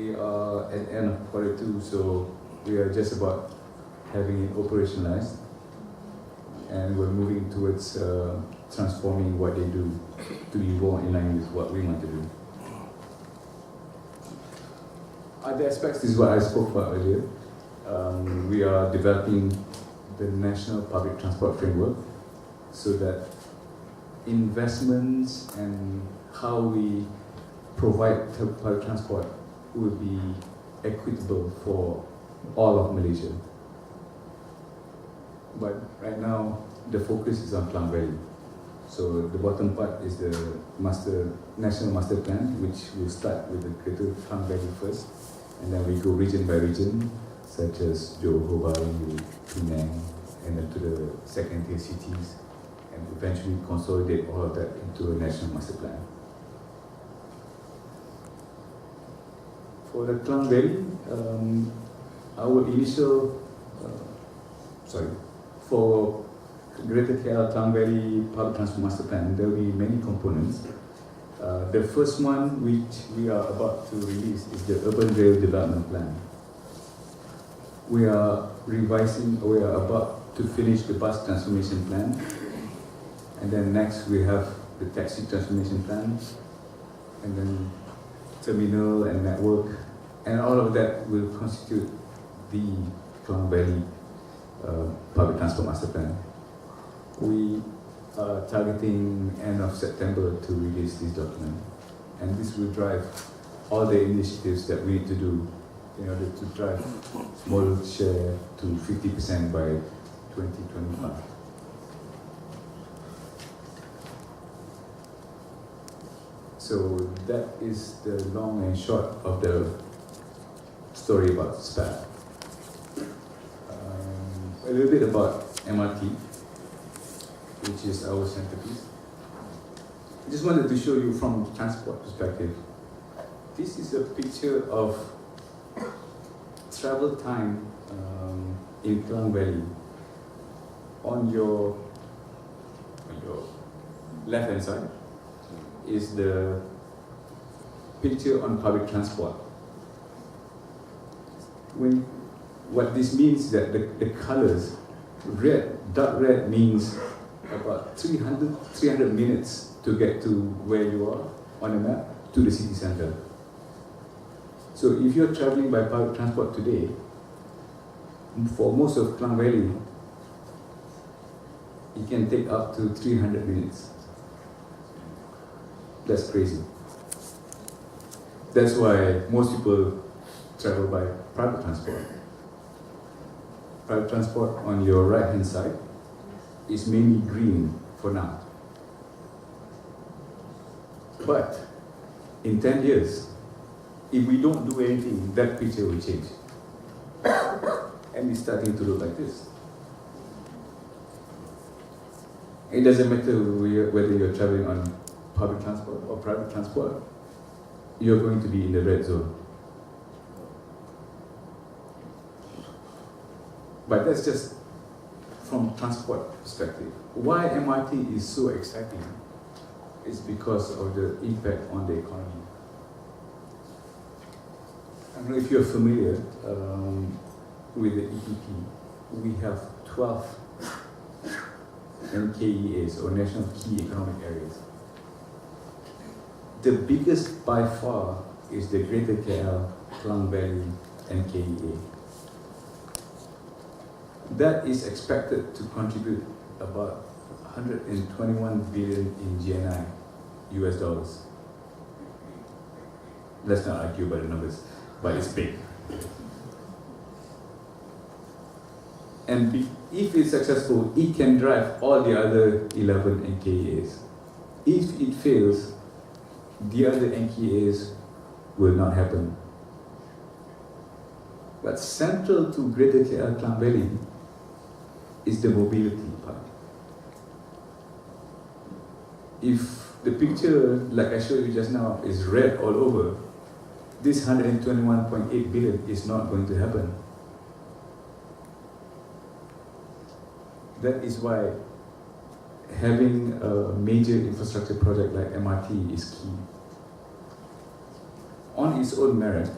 We are at the end of quarter 2, so we are just about having it operationalized, and we're moving towards transforming what they do to be more in line with what we want to do. Other aspects is what I spoke about earlier. We are developing the National Public Transport Framework so that investments and how we provide public transport will be equitable for all of Malaysia. But right now, the focus is on Klang Valley. So the bottom part is the National Master Plan, which will start with the Greater Klang Valley first, and then we go region by region, such as Johor Bahru, Penang, and then to the second-tier cities, and eventually consolidate all of that into a National Master Plan. For the Klang Valley, our initial, for Greater KL Klang Valley Public Transport Master Plan, there will be many components. The first one, which we are about to release, is the Urban Rail Development Plan. We are about to finish the bus transformation plan, and then next we have the taxi transformation plan, and then terminal and network, and all of that will constitute the Klang Valley Public Transport Master Plan. We are targeting end of September to release this document, and this will drive all the initiatives that we need to do in order to drive modal share to 50% by 2025. So that is the long and short of the story about SPAD. A little bit about MRT, which is our centerpiece. I just wanted to show you from transport perspective. This is a picture of travel time in Klang Valley. On your left-hand side is the picture on public transport. What this means is that the colors, dark red means about 300 minutes to get to where you are on the map to the city center. So if you're traveling by public transport today, for most of Klang Valley, it can take up to 300 minutes. That's crazy. That's why most people travel by private transport. Private transport on your right-hand side is mainly green for now. But in 10 years, if we don't do anything, that picture will change. And it's starting to look like this. It doesn't matter whether you're traveling on public transport or private transport, you're going to be in the red zone. But that's just from transport perspective. Why MRT is so exciting is because of the impact on the economy. I don't know if you're familiar with the EPP. We have 12 NKEAs, or National Key Economic Areas. The biggest by far is the Greater KL Klang Valley NKEA. That is expected to contribute about 121 billion in GNI, US dollars. Let's not argue about the numbers, but it's big. And if it's successful, it can drive all the other 11 NKEAs. If it fails, the other NKEAs will not happen. But central to Greater KL Klang Valley is the mobility part. If the picture, like I showed you just now, is red all over, this 121.8 billion is not going to happen. That is why having a major infrastructure project like MRT is key. On its own merit,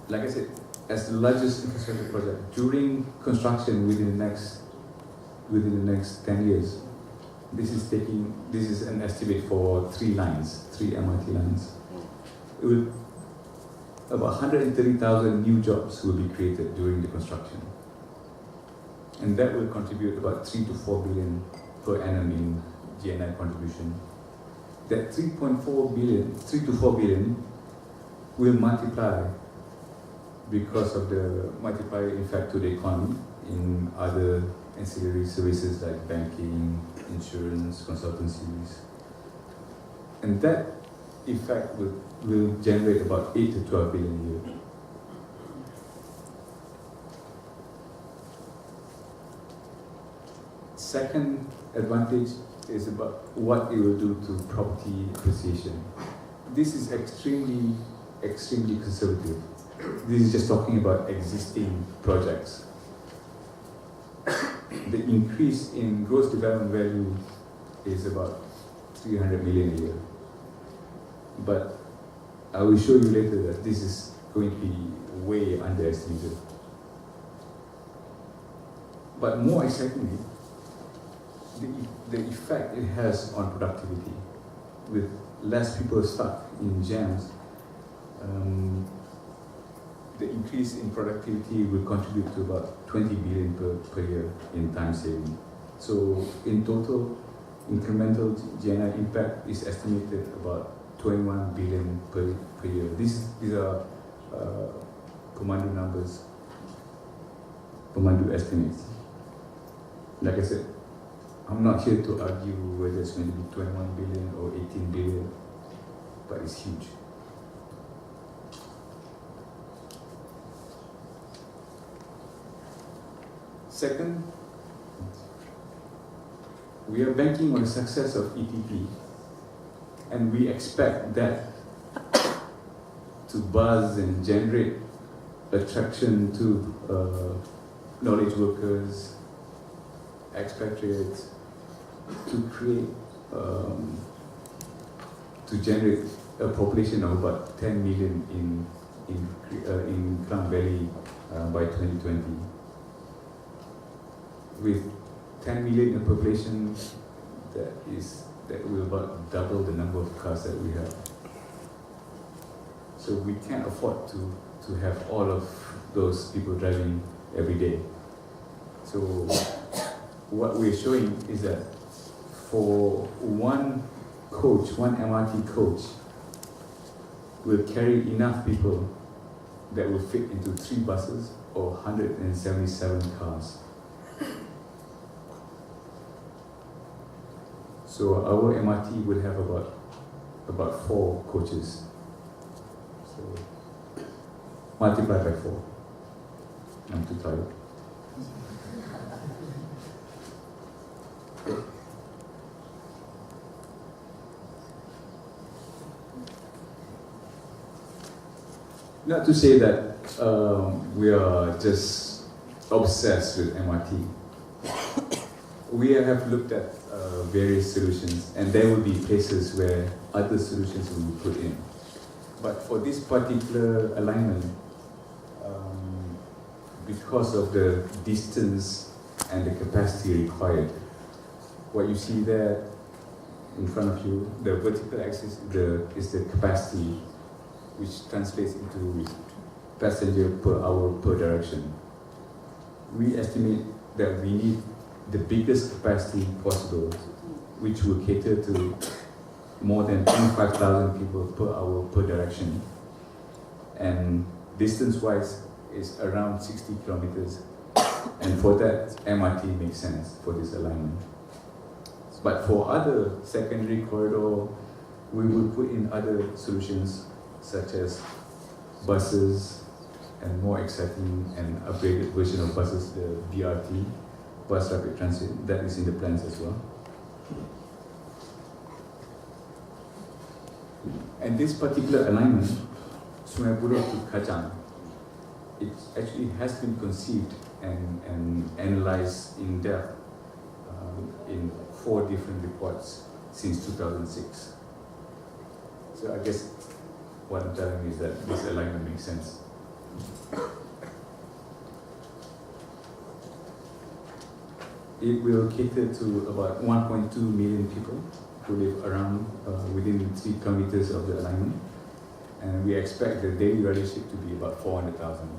like I said, as the largest infrastructure project, during construction within the next 10 years, this is an estimate for 3 MRT lines. It will, about 130,000 new jobs will be created during the construction. And that will contribute about 3 to 4 billion per annum in GNI contribution. That 3 to 4 billion will multiply because of the multiplier effect to the economy in other ancillary services like banking, insurance, consultancies. And that effect will generate about 8 to 12 billion a year. Second advantage is about what it will do to property appreciation. This is extremely conservative. This is just talking about existing projects. The increase in gross development value is about 300 million a year. But I will show you later that this is going to be way underestimated. But more excitingly, the effect it has on productivity. With less people stuck in jams, the increase in productivity will contribute to about 20 billion per year in time saving. So in total, incremental GNI impact is estimated about 21 billion per year. These are Pemandu numbers, Pemandu estimates. Like I said, I'm not here to argue whether it's going to be 21 billion or 18 billion, but it's huge. Second, we are banking on the success of ETP, and we expect that to buzz and generate attraction to knowledge workers, expatriates, to create, to generate a population of about 10 million in Klang Valley by 2020. With 10 million in population, that will about double the number of cars that we have. So we can't afford to have all of those people driving every day. So what we're showing is that for one MRT coach will carry enough people that will fit into 3 buses or 177 cars. So our MRT will have about 4 coaches. So multiply by 4. I'm too tired. Not to say that we are just obsessed with MRT. We have looked at various solutions, and there will be places where other solutions will be put in. But for this particular alignment, because of the distance and the capacity required, what you see there in front of you, the vertical axis is the capacity, which translates into passenger per hour per direction. We estimate that we need the biggest capacity possible, which will cater to more than 25,000 people per hour per direction. And distance-wise is around 60 kilometers. And for that, MRT makes sense for this alignment. But for other secondary corridor, we will put in other solutions such as buses and more exciting and upgraded version of buses, the BRT, bus rapid transit, that is in the plans as well. And this particular alignment, Sungai Buloh to Kajang, it actually has been conceived and analyzed in depth in 4 different reports since 2006. So I guess what I'm telling you is that this alignment makes sense. It will cater to about 1.2 million people who live around within 3 kilometers of the alignment, and we expect the daily ridership to be about 400,000.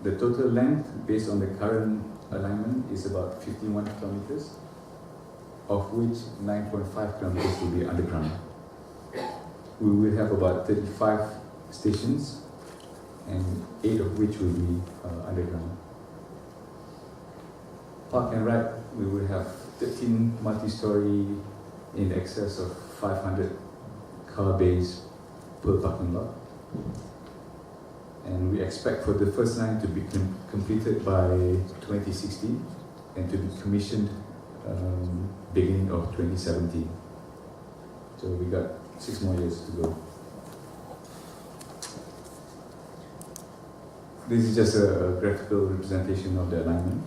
The total length based on the current alignment is about 51 kilometers, of which 9.5 kilometers will be underground. We will have about 35 stations, and 8 of which will be underground. Park and ride, we will have 13 multi-story in excess of 500 car bays per parking lot. And we expect for the first line to be completed by 2016 and to be commissioned beginning of 2017. So we got 6 more years to go. This is just a graphical representation of the alignment.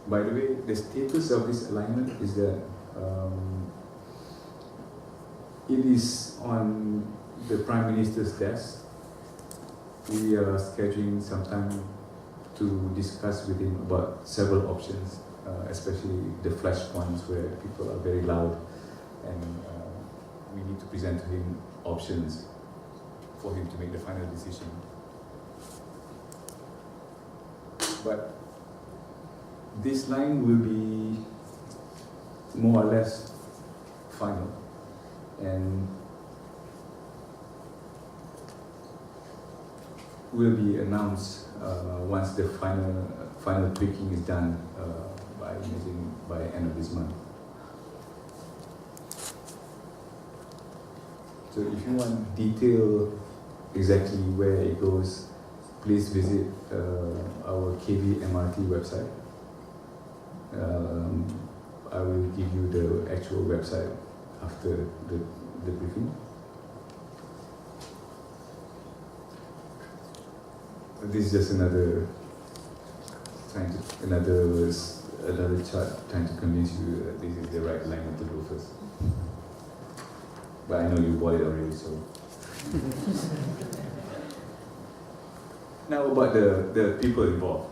By the way, the status of this alignment is that it is on the Prime Minister's desk. We are scheduling some time to discuss with him about several options, especially the flashpoints where people are very loud, and we need to present to him options for him to make the final decision. But this line will be more or less final, and will be announced once the final tweaking is done by end of this month. So if you want detail exactly where it goes, please visit our KV MRT website. I will give you the actual website after the briefing. This is just another chart trying to convince you that this is the right alignment to go first. But I know you bought it already, so. Now about the people involved.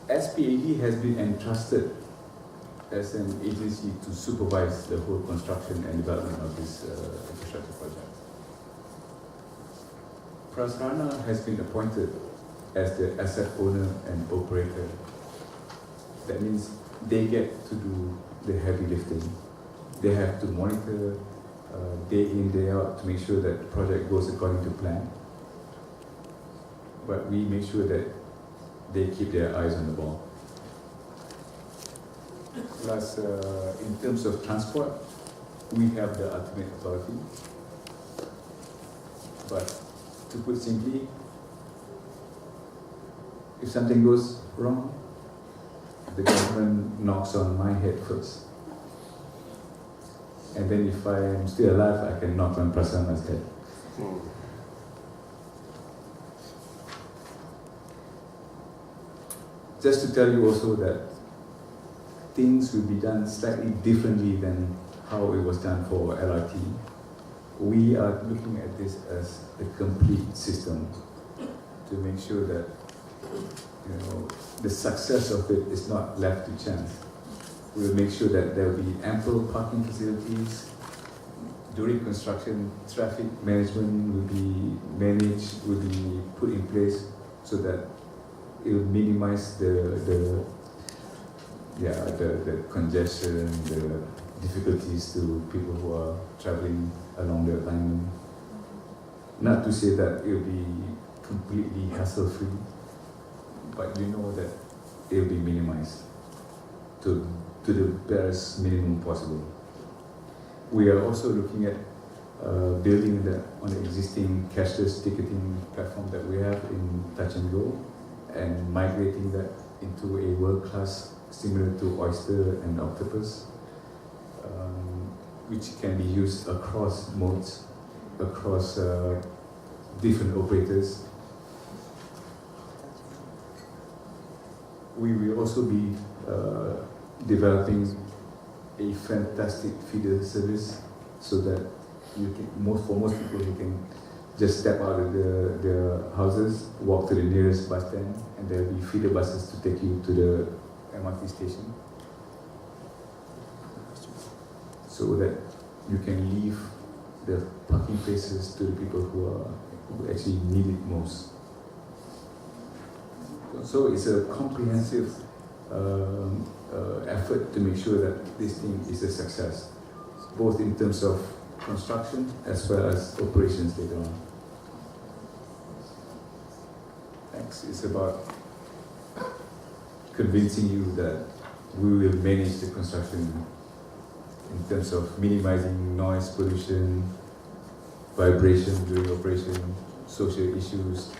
SPAD has been entrusted as an agency to supervise the whole construction and development of this infrastructure project. Prasarana has been appointed as the asset owner and operator. That means they get to do the heavy lifting. They have to monitor day in, day out to make sure that the project goes according to plan. But we make sure that they keep their eyes on the ball. Plus, in terms of transport, we have the ultimate authority. But to put simply, if something goes wrong, the government knocks on my head first. And then if I am still alive, I can knock on Prasarana's head. Just to tell you also that things will be done slightly differently than how it was done for LRT. We are looking at this as a complete system to make sure that the success of it is not left to chance. We will make sure that there will be ample parking facilities. During construction, traffic management will be managed, will be put in place so that it will minimize the congestion, the difficulties to people who are traveling along the alignment. Not to say that it will be completely hassle-free, but you know that it will be minimized to the barest minimum possible. We are also looking at building on the existing cashless ticketing platform that we have in Touch and Go, and migrating that into a world-class similar to Oyster and Octopus, which can be used across modes, across different operators. We will also be developing a fantastic feeder service, so that you can, for most people, you can just step out of their houses, walk to the nearest bus stand, and there will be feeder buses to take you to the MRT station, so that you can leave the parking places to the people who actually need it most. So it's a comprehensive effort to make sure that this thing is a success, both in terms of construction as well as operations later on. Thanks. It's about convincing you that we will manage the construction in terms of minimizing noise pollution, vibration during operation, social issues,